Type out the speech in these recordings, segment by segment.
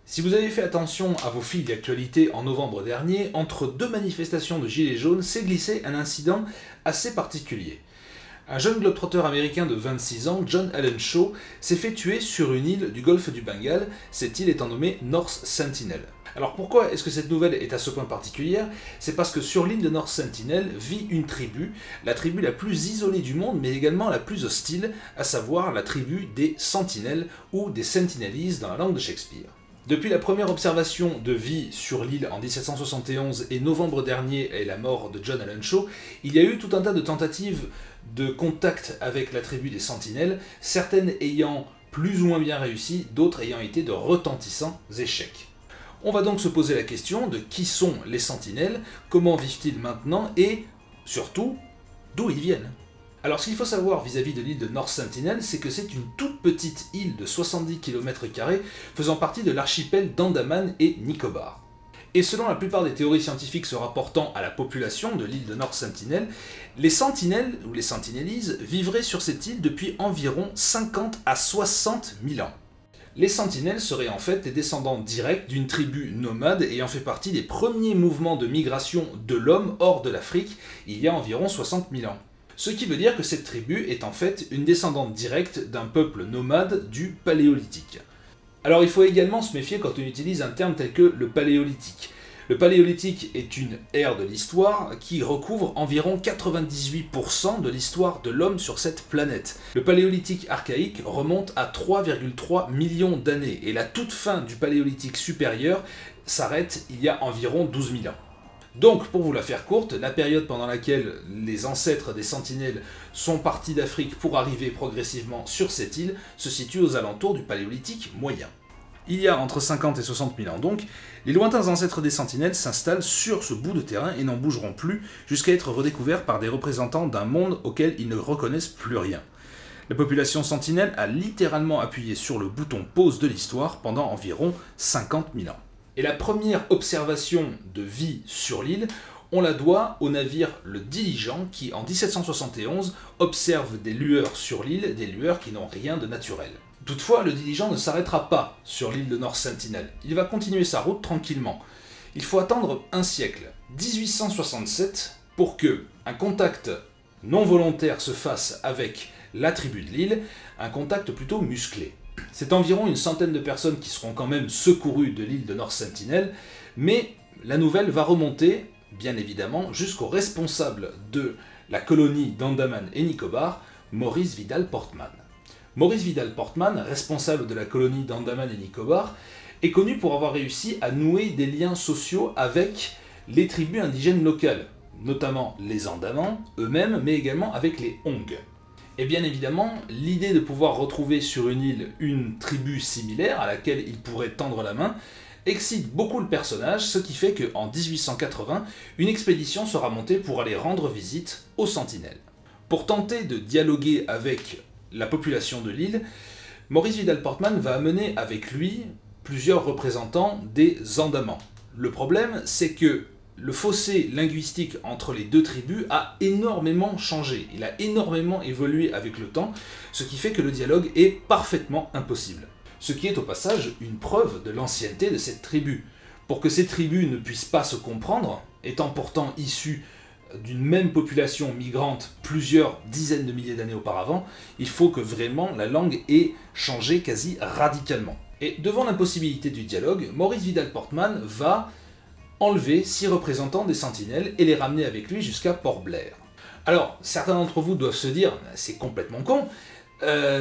Si vous avez fait attention à vos fils d'actualité en novembre dernier, entre deux manifestations de gilets jaunes s'est glissé un incident assez particulier. Un jeune globetrotter américain de 26 ans, John Allen Shaw, s'est fait tuer sur une île du golfe du Bengale, cette île étant nommée North Sentinel. Alors pourquoi est-ce que cette nouvelle est à ce point particulière? C'est parce que sur l'île de North Sentinel vit une tribu, la tribu la plus isolée du monde mais également la plus hostile, à savoir la tribu des Sentinelles ou des Sentinelese dans la langue de Shakespeare. Depuis la première observation de vie sur l'île en 1771 et novembre dernier et la mort de John Allen Shaw, il y a eu tout un tas de tentatives de contact avec la tribu des Sentinelles, certaines ayant plus ou moins bien réussi, d'autres ayant été de retentissants échecs. On va donc se poser la question de qui sont les Sentinelles, comment vivent-ils maintenant et, surtout, d'où ils viennent. Alors ce qu'il faut savoir vis-à-vis de l'île de North Sentinel, c'est que c'est une toute petite île de 70 km² faisant partie de l'archipel d'Andaman et Nicobar. Et selon la plupart des théories scientifiques se rapportant à la population de l'île de North Sentinel, les Sentinelles, ou les Sentinelese, vivraient sur cette île depuis environ 50 à 60 000 ans. Les Sentinelles seraient en fait les descendants directs d'une tribu nomade ayant fait partie des premiers mouvements de migration de l'homme hors de l'Afrique il y a environ 60 000 ans. Ce qui veut dire que cette tribu est en fait une descendante directe d'un peuple nomade du Paléolithique. Alors il faut également se méfier quand on utilise un terme tel que le Paléolithique. Le Paléolithique est une ère de l'histoire qui recouvre environ 98% de l'histoire de l'homme sur cette planète. Le Paléolithique archaïque remonte à 3,3 millions d'années et la toute fin du Paléolithique supérieur s'arrête il y a environ 12 000 ans. Donc, pour vous la faire courte, la période pendant laquelle les ancêtres des Sentinelles sont partis d'Afrique pour arriver progressivement sur cette île se situe aux alentours du Paléolithique moyen. Il y a entre 50 et 60 000 ans donc, les lointains ancêtres des Sentinelles s'installent sur ce bout de terrain et n'en bougeront plus jusqu'à être redécouverts par des représentants d'un monde auquel ils ne reconnaissent plus rien. La population Sentinelle a littéralement appuyé sur le bouton pause de l'histoire pendant environ 50 000 ans. Et la première observation de vie sur l'île, on la doit au navire le Diligent qui, en 1771, observe des lueurs sur l'île, des lueurs qui n'ont rien de naturel. Toutefois, le Diligent ne s'arrêtera pas sur l'île de North Sentinel. Il va continuer sa route tranquillement. Il faut attendre un siècle, 1867, pour que un contact non volontaire se fasse avec la tribu de l'île, un contact plutôt musclé. C'est environ une centaine de personnes qui seront quand même secourues de l'île de North Sentinel, mais la nouvelle va remonter, bien évidemment, jusqu'au responsable de la colonie d'Andaman et Nicobar, Maurice Vidal Portman. Maurice Vidal Portman, responsable de la colonie d'Andaman et Nicobar, est connu pour avoir réussi à nouer des liens sociaux avec les tribus indigènes locales, notamment les Andamans eux-mêmes, mais également avec les Hong. Et bien évidemment, l'idée de pouvoir retrouver sur une île une tribu similaire à laquelle il pourrait tendre la main excite beaucoup le personnage, ce qui fait qu'en 1880, une expédition sera montée pour aller rendre visite aux Sentinelles. Pour tenter de dialoguer avec la population de l'île, Maurice Vidal Portman va amener avec lui plusieurs représentants des Andamans. Le problème, c'est que le fossé linguistique entre les deux tribus a énormément changé, il a énormément évolué avec le temps, ce qui fait que le dialogue est parfaitement impossible. Ce qui est au passage une preuve de l'ancienneté de cette tribu. Pour que ces tribus ne puissent pas se comprendre, étant pourtant issues d'une même population migrante plusieurs dizaines de milliers d'années auparavant, il faut que vraiment la langue ait changé quasi radicalement. Et devant l'impossibilité du dialogue, Maurice Vidal Portman va enlever 6 représentants des Sentinelles et les ramener avec lui jusqu'à Port-Blair. Alors, certains d'entre vous doivent se dire, c'est complètement con,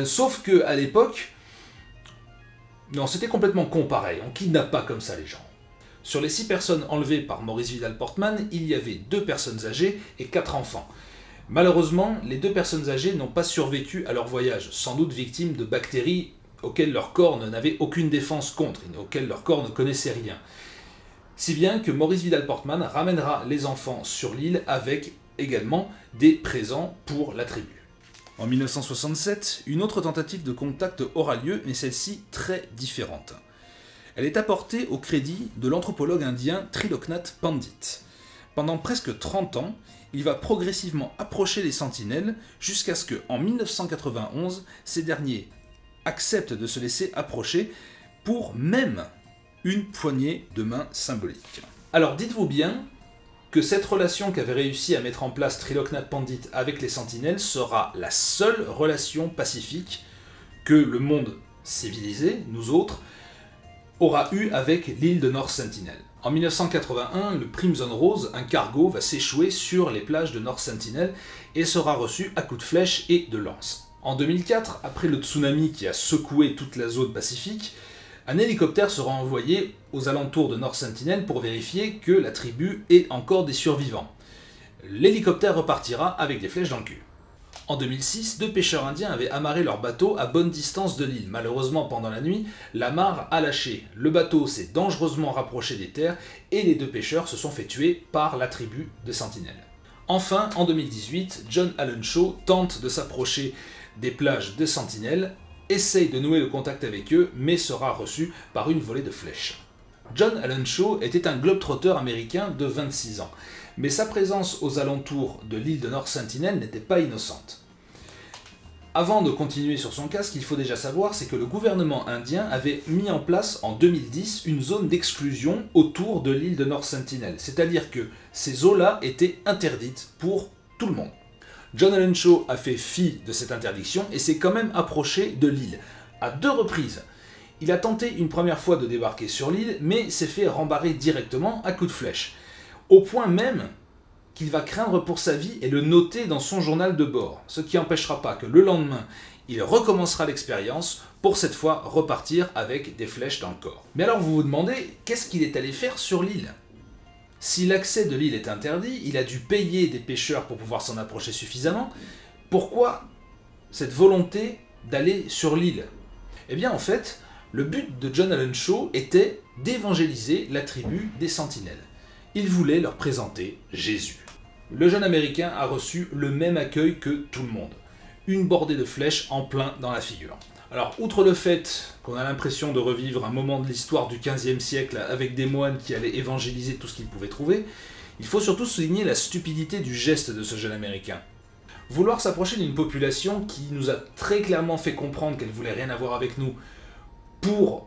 sauf que à l'époque, non, c'était complètement con pareil, on kidnappe pas comme ça les gens. Sur les 6 personnes enlevées par Maurice Vidal Portman, il y avait 2 personnes âgées et 4 enfants. Malheureusement, les 2 personnes âgées n'ont pas survécu à leur voyage, sans doute victimes de bactéries auxquelles leur corps n'avait aucune défense contre, et auxquelles leur corps ne connaissait rien. Si bien que Maurice Vidal Portman ramènera les enfants sur l'île avec également des présents pour la tribu. En 1967, une autre tentative de contact aura lieu, mais celle-ci très différente. Elle est apportée au crédit de l'anthropologue indien Triloknath Pandit. Pendant presque 30 ans, il va progressivement approcher les sentinelles jusqu'à ce qu'en 1991, ces derniers acceptent de se laisser approcher pour même une poignée de main symbolique. Alors dites-vous bien que cette relation qu'avait réussi à mettre en place Triloknath Pandit avec les sentinelles sera la seule relation pacifique que le monde civilisé, nous autres, aura eu avec l'île de North Sentinel. En 1981, le Crimson Rose, un cargo, va s'échouer sur les plages de North Sentinel et sera reçu à coups de flèche et de lance. En 2004, après le tsunami qui a secoué toute la zone pacifique, un hélicoptère sera envoyé aux alentours de North Sentinel pour vérifier que la tribu ait encore des survivants. L'hélicoptère repartira avec des flèches dans le cul. En 2006, 2 pêcheurs indiens avaient amarré leur bateau à bonne distance de l'île. Malheureusement, pendant la nuit, l'amarre a lâché. Le bateau s'est dangereusement rapproché des terres et les 2 pêcheurs se sont fait tuer par la tribu des sentinelles. Enfin, en 2018, John Allen Shaw tente de s'approcher des plages des sentinelles, essaye de nouer le contact avec eux, mais sera reçu par une volée de flèches. John Allen Shaw était un globe-trotter américain de 26 ans, mais sa présence aux alentours de l'île de North Sentinel n'était pas innocente. Avant de continuer sur son cas, ce qu'il faut déjà savoir, c'est que le gouvernement indien avait mis en place en 2010 une zone d'exclusion autour de l'île de North Sentinel, c'est-à-dire que ces eaux-là étaient interdites pour tout le monde. John Allen Shaw a fait fi de cette interdiction et s'est quand même approché de l'île, à 2 reprises. Il a tenté une première fois de débarquer sur l'île, mais s'est fait rembarrer directement à coups de flèche, au point même qu'il va craindre pour sa vie et le noter dans son journal de bord, ce qui n'empêchera pas que le lendemain, il recommencera l'expérience pour cette fois repartir avec des flèches dans le corps. Mais alors vous vous demandez, qu'est-ce qu'il est allé faire sur l'île ? Si l'accès de l'île est interdit, il a dû payer des pêcheurs pour pouvoir s'en approcher suffisamment. Pourquoi cette volonté d'aller sur l'île? Eh bien en fait, le but de John Allen Shaw était d'évangéliser la tribu des sentinelles. Il voulait leur présenter Jésus. Le jeune Américain a reçu le même accueil que tout le monde. Une bordée de flèches en plein dans la figure. Alors, outre le fait qu'on a l'impression de revivre un moment de l'histoire du XVe siècle avec des moines qui allaient évangéliser tout ce qu'ils pouvaient trouver, il faut surtout souligner la stupidité du geste de ce jeune Américain. Vouloir s'approcher d'une population qui nous a très clairement fait comprendre qu'elle voulait rien avoir avec nous pour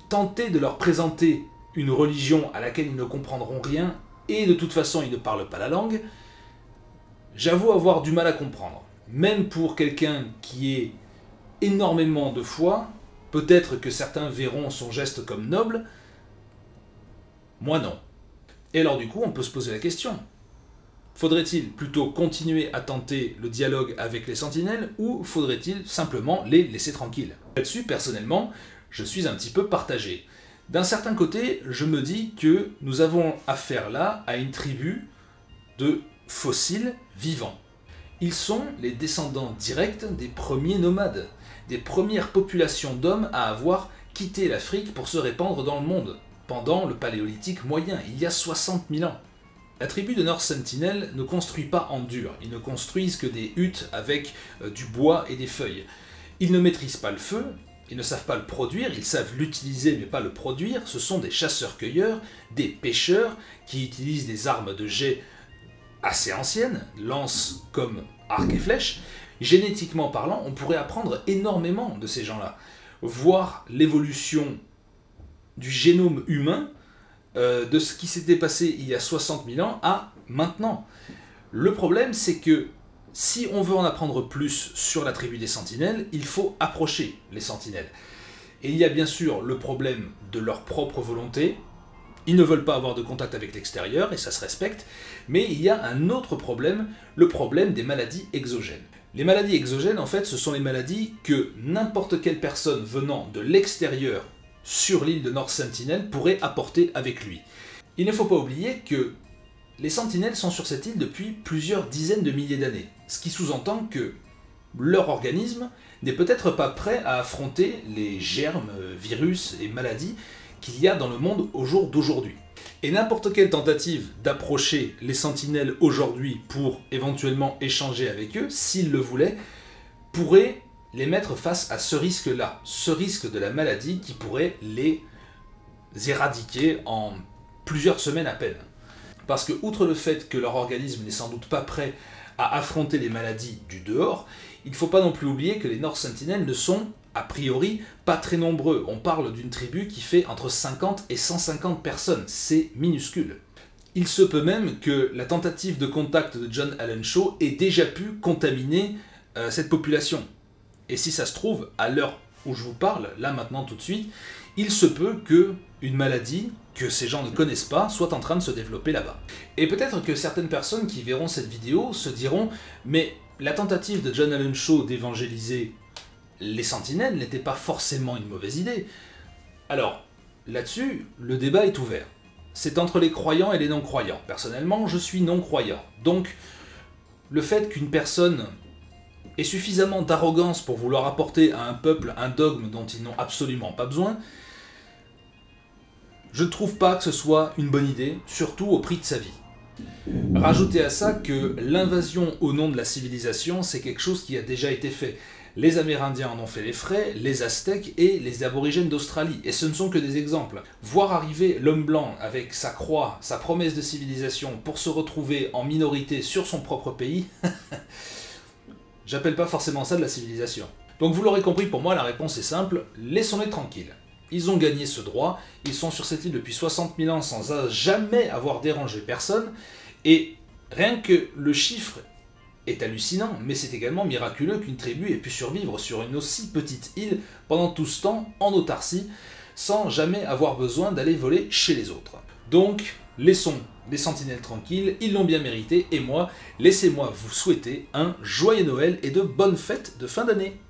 tenter de leur présenter une religion à laquelle ils ne comprendront rien et de toute façon ils ne parlent pas la langue, j'avoue avoir du mal à comprendre. Même pour quelqu'un qui est énormément de foi, peut-être que certains verront son geste comme noble, moi non. Et alors du coup, on peut se poser la question, faudrait-il plutôt continuer à tenter le dialogue avec les sentinelles, ou faudrait-il simplement les laisser tranquilles? Là-dessus, personnellement, je suis un petit peu partagé. D'un certain côté, je me dis que nous avons affaire là à une tribu de fossiles vivants. Ils sont les descendants directs des premiers nomades, des premières populations d'hommes à avoir quitté l'Afrique pour se répandre dans le monde, pendant le Paléolithique moyen, il y a 60 000 ans. La tribu de North Sentinel ne construit pas en dur, ils ne construisent que des huttes avec du bois et des feuilles. Ils ne maîtrisent pas le feu, ils ne savent pas le produire, ils savent l'utiliser mais pas le produire, ce sont des chasseurs-cueilleurs, des pêcheurs qui utilisent des armes de jet assez anciennes, lances comme arc et flèche. Génétiquement parlant, on pourrait apprendre énormément de ces gens-là. Voir l'évolution du génome humain, de ce qui s'était passé il y a 60 000 ans à maintenant. Le problème, c'est que si on veut en apprendre plus sur la tribu des sentinelles, il faut approcher les sentinelles. Et il y a bien sûr le problème de leur propre volonté. Ils ne veulent pas avoir de contact avec l'extérieur, et ça se respecte. Mais il y a un autre problème, le problème des maladies exogènes. Les maladies exogènes, en fait, ce sont les maladies que n'importe quelle personne venant de l'extérieur sur l'île de North Sentinel pourrait apporter avec lui. Il ne faut pas oublier que les sentinelles sont sur cette île depuis plusieurs dizaines de milliers d'années, ce qui sous-entend que leur organisme n'est peut-être pas prêt à affronter les germes, virus et maladies qu'il y a dans le monde au jour d'aujourd'hui. Et n'importe quelle tentative d'approcher les sentinelles aujourd'hui pour éventuellement échanger avec eux, s'ils le voulaient, pourrait les mettre face à ce risque-là, ce risque de la maladie qui pourrait les éradiquer en plusieurs semaines à peine. Parce que, outre le fait que leur organisme n'est sans doute pas prêt à affronter les maladies du dehors, il ne faut pas non plus oublier que les North Sentinels ne sont, a priori, pas très nombreux. On parle d'une tribu qui fait entre 50 et 150 personnes, c'est minuscule. Il se peut même que la tentative de contact de John Allen Shaw ait déjà pu contaminer cette population. Et si ça se trouve, à l'heure où je vous parle, là maintenant tout de suite, il se peut que une maladie que ces gens ne connaissent pas soit en train de se développer là-bas. Et peut-être que certaines personnes qui verront cette vidéo se diront « Mais la tentative de John Allen Shaw d'évangéliser les sentinelles n'était pas forcément une mauvaise idée. » Alors, là-dessus, le débat est ouvert. C'est entre les croyants et les non-croyants. Personnellement, je suis non-croyant. Donc, le fait qu'une personne ait suffisamment d'arrogance pour vouloir apporter à un peuple un dogme dont ils n'ont absolument pas besoin, je ne trouve pas que ce soit une bonne idée, surtout au prix de sa vie. Rajoutez à ça que l'invasion au nom de la civilisation, c'est quelque chose qui a déjà été fait. Les Amérindiens en ont fait les frais, les Aztèques et les aborigènes d'Australie. Et ce ne sont que des exemples. Voir arriver l'homme blanc avec sa croix, sa promesse de civilisation, pour se retrouver en minorité sur son propre pays, j'appelle pas forcément ça de la civilisation. Donc vous l'aurez compris, pour moi la réponse est simple, laissons-les tranquilles. Ils ont gagné ce droit, ils sont sur cette île depuis 60 000 ans sans jamais avoir dérangé personne, et rien que le chiffre est hallucinant, mais c'est également miraculeux qu'une tribu ait pu survivre sur une aussi petite île pendant tout ce temps, en autarcie, sans jamais avoir besoin d'aller voler chez les autres. Donc, laissons les sentinelles tranquilles, ils l'ont bien mérité, et moi, laissez-moi vous souhaiter un joyeux Noël et de bonnes fêtes de fin d'année.